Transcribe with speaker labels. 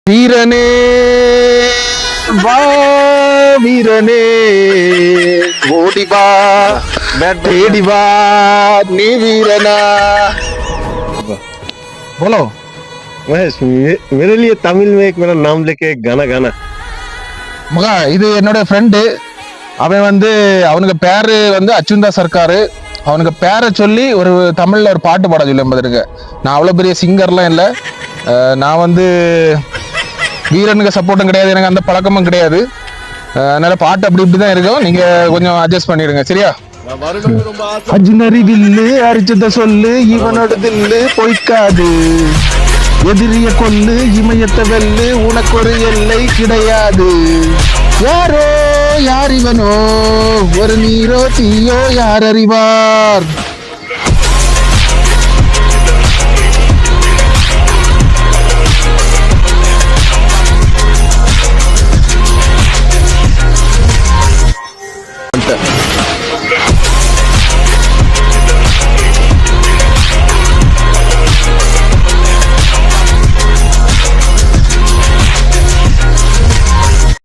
Speaker 1: வீரனே வா வீரனே ஓடிவா தேடிவா நீ வீரனா बोलो
Speaker 2: महेश मेरे लिए तमिल में एक मेरा नाम लेके गाना गाना
Speaker 1: மகா இது என்னோட ஃப்ரெண்டு அவன் வந்து அவனுக்கு பேரு வந்து அச்சுந்தா சர்க்காரு அவனுக்கு பேரை சொல்லி ஒரு தமிழ்ல ஒரு பாட்டு பாட சொல்லி என்பதற்கு நான் அவ்வளோ பெரிய சிங்கர்லாம் இல்லை நான் வந்து வீரனுக்கு சப்போர்ட்டும் கிடையாது எனக்கு அந்த பழக்கமும் கிடையாது அதனால பாட்டு அப்படி இப்படி தான் இருக்கும் நீங்க கொஞ்சம் அட்ஜஸ்ட் பண்ணிடுங்க சரியா அஜினரி வில்லு அரிச்சத சொல்லு இவனோட தில்லு பொய்க்காது எதிரிய கொல்லு இமயத்த வெல்லு உனக்கு ஒரு எல்லை கிடையாது யாரோ யார் இவனோ ஒரு நீரோ தீயோ யார் அறிவார்